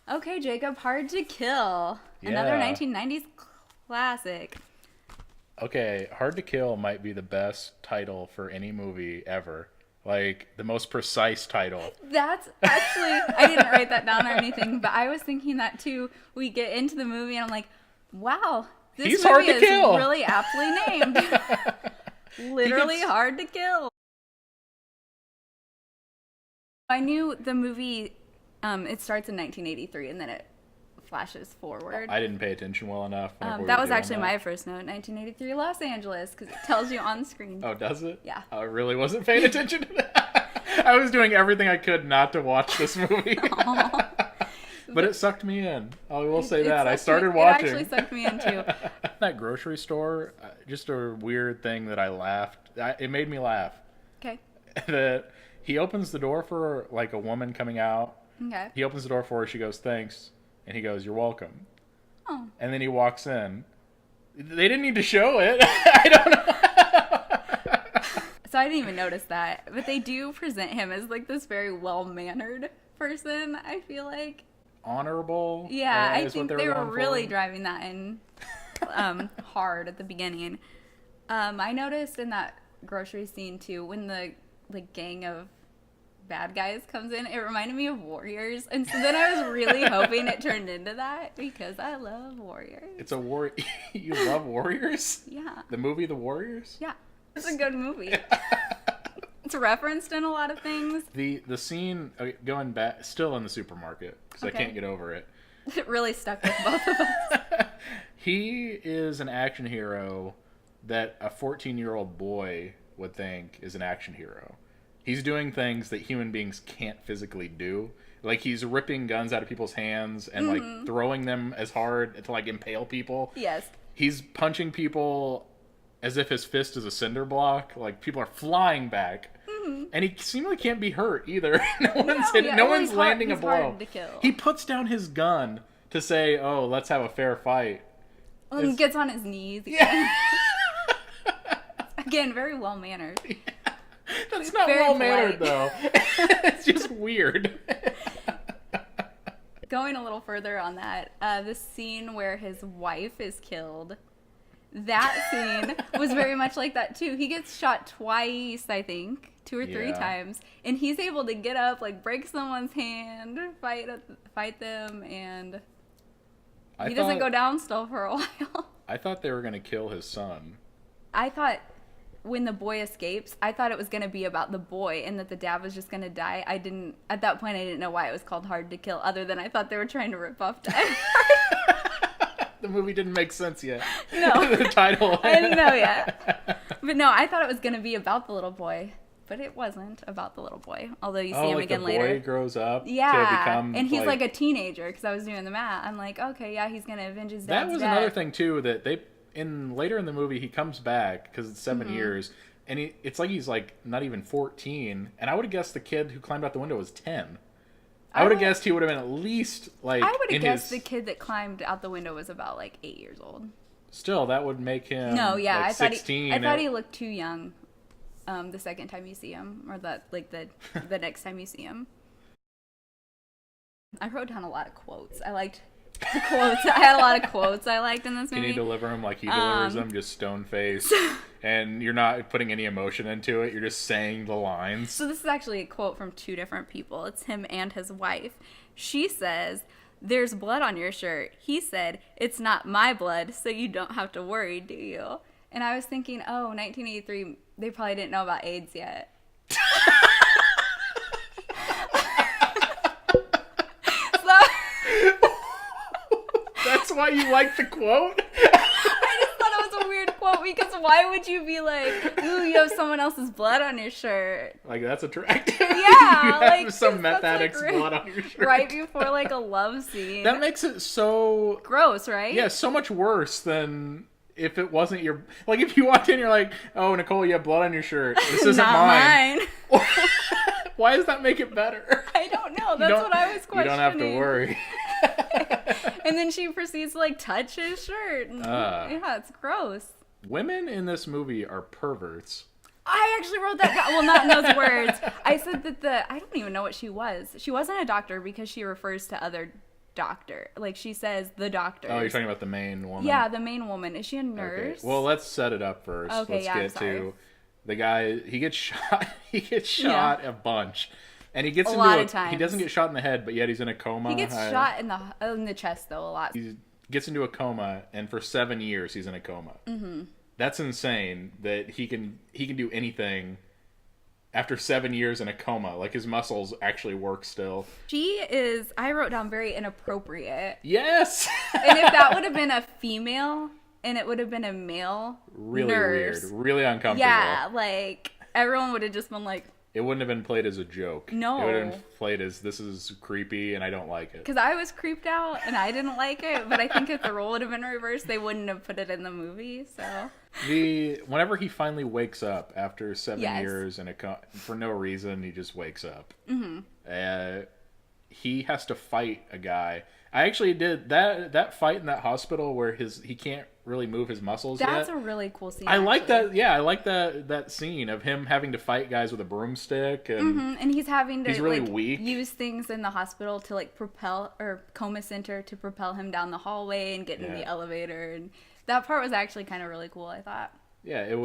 Okay, Jacob, Hard to Kill. Another Yeah. 1990s classic. Okay, Hard to Kill might be the best title for any movie ever. Like the most precise title. That's actually, I didn't write that down or anything, but I was thinking that too. We get into the movie and I'm like, wow, this He's movie hard to is kill. really aptly named. Literally gets- Hard to Kill. I knew the movie, it starts in 1983 and then it flashes forward. I didn't pay attention well enough. whenever we That were was doing actually that. my first note, 1983 Los Angeles, because it tells you on screen. Oh, does it? Yeah. I really wasn't paying attention to that. I was doing everything I could not to watch this movie. But it sucked me in. I will say that. I started watching. It actually sucked me in too. That grocery store, just a weird thing that I laughed. It made me laugh. Okay. That he opens the door for like a woman coming out. Okay. He opens the door for her. She goes, "Thanks," and he goes, "You're welcome." Oh. And then he walks in. They didn't need to show it. I don't know. So I didn't even notice that. But they do present him as like this very well-mannered person, I feel like. Honorable. Yeah, I is what think they were going really for. driving that in hard at the beginning. I noticed in that grocery scene too, when the like gang of bad guys comes in, it reminded me of Warriors. And so then I was really hoping it turned into that because I love Warriors. It's a war. You love Warriors? Yeah. The movie The Warriors? Yeah. It's a good movie. It's referenced in a lot of things. The scene going back, still in the supermarket because Okay. I can't get over it. It really stuck with both of us. He is an action hero that a 14-year-old boy would think is an action hero. He's doing things that human beings can't physically do. Like he's ripping guns out of people's hands and like throwing them as hard to like impale people. Yes. He's punching people as if his fist is a cinder block. Like people are flying back. And he seemingly can't be hurt either. No one's he's landing a he's blow. hard to kill. He puts down his gun to say, "Oh, let's have a fair fight." And he gets on his knees. Yeah. Again, very well mannered. That's not Very well mannered polite. though. It's just weird. Going a little further on that, the scene where his wife is killed, that scene was very much like that too. He gets shot twice, I think, 2 or 3 Yeah. times, and he's able to get up, like break someone's hand, fight them, and he doesn't go down still for a while. I thought they were gonna kill his son. I thought when the boy escapes, I thought it was going to be about the boy and that the dad was just going to die. At that point, I didn't know why it was called Hard to Kill, other than I thought they were trying to rip off Die Hard. The movie didn't make sense yet. No. The title. I didn't know yet. But no, I thought it was going to be about the little boy. But it wasn't about the little boy, although you see him like again the later. boy grows up to Yeah, become and he's like a teenager because I was doing the math. I'm like, okay, yeah, he's going to avenge his dad's That was death. another thing too that they later in the movie he comes back because it's 7 Mm-hmm. years and it's like he's like not even 14 and I would have guessed the kid who climbed out the window was 10. I would have guessed he would have been at least like I would have in guessed his the kid that climbed out the window was about like 8 years old. still that would make him No, yeah, like I thought 16. I thought he looked too young. The second time you see him, or the next time you see him. I wrote down a lot of quotes. I liked the quotes. I had a lot of quotes I liked in this Can movie. you deliver him like he delivers them, just stone face, and you're not putting any emotion into it. You're just saying the lines. So this is actually a quote from 2 different people. It's him and his wife. She says, "There's blood on your shirt." He said, "It's not my blood, so you don't have to worry, do you?" And I was thinking, oh, 1983, they probably didn't know about AIDS yet. That's why you like the quote? I just thought it was a weird quote because why would you be like, ooh, you have someone else's blood on your shirt? Like that's attractive. Yeah, you have like some meth that's, like, addict's blood on your shirt. Right before like a love scene. That makes it so Gross, right? yeah, so much worse than if it wasn't your like if you walked in you're like, "Oh, Nicole, you have blood on your shirt. This isn't Not mine." mine. Why does that make it better? I don't know. That's what I was questioning. You don't have to worry. And then she proceeds to like touch his shirt. And, yeah, it's gross. Women in this movie are perverts. I actually wrote that down. Well, not in those words. I said that I don't even know what she was. She wasn't a doctor because she refers to other doctor. Like, she says the doctor. Oh, you're talking about the main woman? Yeah, the main woman. Is she a nurse? Okay. Well, let's set it up first. Okay, let's yeah, get I'm sorry. to the guy. He gets shot. He gets shot a bunch, and he gets A into lot a. of times. He doesn't get shot in the head, but yet he's in a coma. He gets shot in the chest, though, a lot. He gets into a coma, and for 7 years he's in a coma. Mm-hmm. That's insane. That he can do anything. After 7 years in a coma, like his muscles actually work still. She is, I wrote down, very inappropriate. Yes! And if that would have been a female and it would have been a male Really nurse, weird. Really uncomfortable. yeah, like, everyone would have just been like, It wouldn't have been played as a joke. No. It would have been played as, this is creepy and I don't like it. because I was creeped out and I didn't like it, but I think if the role would have been reversed, they wouldn't have put it in the movie, so. Whenever he finally wakes up after 7 Yes. years in for no reason, he just wakes up. Mm-hmm. He has to fight a guy. I actually did that fight in that hospital where he can't really move his muscles That's yet. a really cool scene. I like actually. that. Yeah, I like that scene of him having to fight guys with a broomstick and Mhm, and he's having to He's really like weak. use things in the hospital to like propel or coma center to propel him down the hallway and get in the Yeah. elevator, and that part was actually kind of really cool, I thought. yeah, it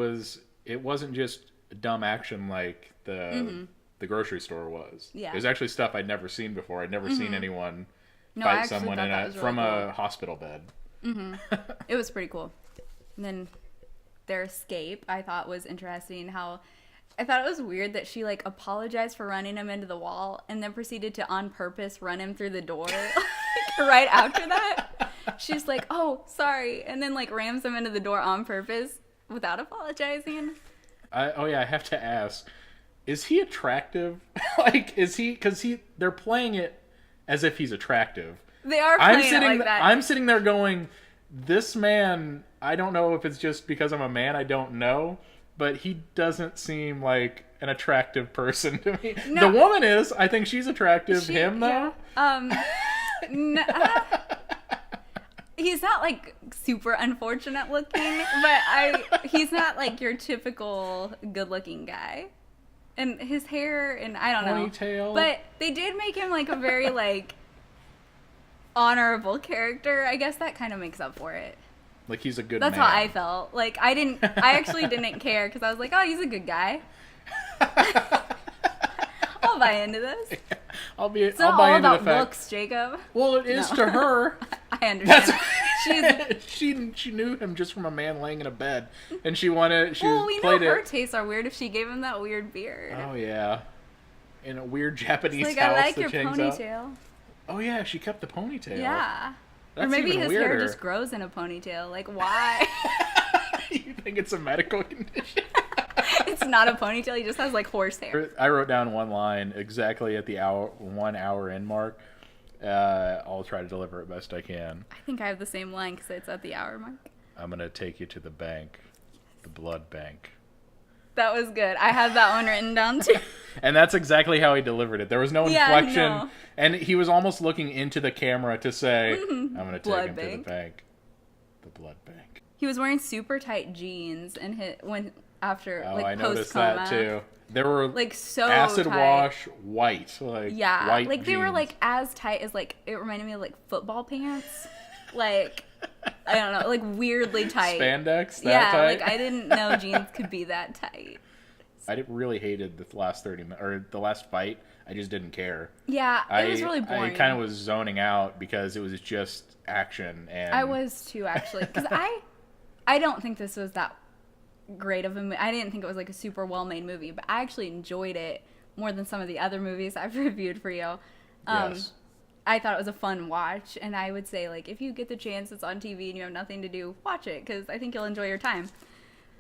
wasn't just dumb action like the grocery store was. Yeah. It was actually stuff I'd never seen before. I'd never seen anyone No, I fight actually someone thought that was really from a cool. hospital bed. It was pretty cool. And then their escape, I thought was interesting. How I thought it was weird that she like apologized for running him into the wall and then proceeded to on purpose run him through the door like, right after that. She's like, "Oh, sorry," and then like rams him into the door on purpose without apologizing. I have to ask, is he attractive? Like, is he? Because they're playing it as if he's attractive. They are playing it like that. I'm sitting there going, this man. I don't know if it's just because I'm a man. I don't know, but he doesn't seem like an attractive person to me. No. The woman is. I think she's attractive. Him though. Yeah. He's not like super unfortunate looking, but he's not like your typical good looking guy. And his hair and I don't know. Ponytail. But they did make him like a very like honorable character. I guess that kind of makes up for it. Like he's a good That's man. how I felt. Like I actually didn't care because I was like, oh, he's a good guy. I'll buy into this. I'll It's I'll not buy all into the about fact. looks, Jacob. Well, it is No. to her. I understand. That's she knew him just from a man laying in a bed, and she wanted Well, we know played her it. tastes are weird if she gave him that weird beard. Oh yeah, in a weird Japanese Like, house I like that your hangs out. ponytail. Oh yeah, she kept the ponytail. Yeah. That's Or maybe even his weirder. hair just grows in a ponytail. Like, why? You think it's a medical condition? It's not a ponytail. He just has, like, horse hair. I wrote down one line exactly at the 1 hour in mark. I'll try to deliver it best I can. I think I have the same line because it's at the hour mark. I'm gonna take you to the bank, the blood bank. That was good. I had that one written down, too. And that's exactly how he delivered it. There was no Yeah, I inflection. know. And he was almost looking into the camera to say, I'm going to take Blood him to bank. the bank. The blood bank. He was wearing super tight jeans and after, Oh, like, I noticed post-coma. that too. There were Like, so acid tight. wash white. Like, Yeah, white like they were jeans. like as tight as like it reminded me of like football pants, like I don't know, like weirdly tight. Spandex? That Yeah, tight? like I didn't know jeans could be that tight. I really hated the last 30 minutes, or the last fight. I just didn't care. Yeah, it was really boring. I kind of was zoning out because it was just action. And I was too actually, because I don't think this was that great of a movie. I didn't think it was like a super well made movie, but I actually enjoyed it more than some of the other movies I've reviewed for you. Yes. I thought it was a fun watch, and I would say like if you get the chance, it's on TV and you have nothing to do, watch it because I think you'll enjoy your time.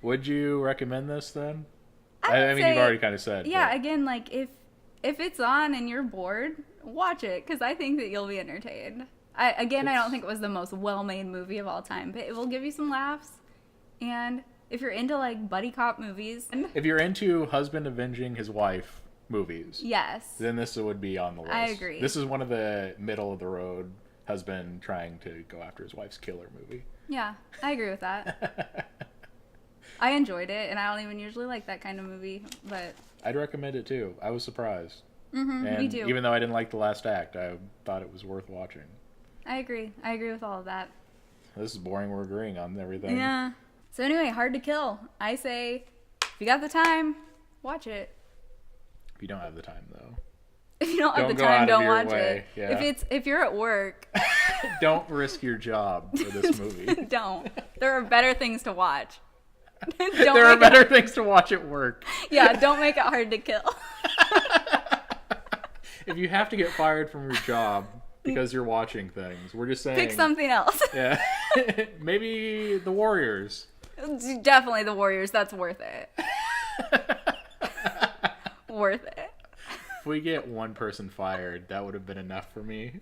Would you recommend this then? I I would mean, say- you've already kind of said. Yeah, but- again, like if it's on and you're bored, watch it because I think that you'll be entertained. I don't think it was the most well-made movie of all time, but it will give you some laughs. And if you're into like buddy cop movies, If you're into husband avenging his wife movies, yes, then this would be on the list. I agree. This is one of the middle of the road husband trying to go after his wife's killer movie. yeah, I agree with that. I enjoyed it, and I don't even usually like that kind of movie, but I'd recommend it too. I was surprised. me And too. even though I didn't like the last act, I thought it was worth watching. I agree. I agree with all of that. This is boring. We're agreeing on everything. Yeah. So anyway, Hard to Kill. I say, if you got the time, watch it. If you don't have the time, though. If you don't have Don't the go out time, of don't your watch way. it. Yeah. If you're at work, Don't risk your job for this movie. don't. There are better things to watch. There are better things to watch at work. Yeah, don't make it hard to kill. If you have to get fired from your job because you're watching things, we're just saying... Pick something else. Yeah. Maybe The Warriors. Definitely The Warriors. That's worth it. Worth it. If we get one person fired, that would have been enough for me.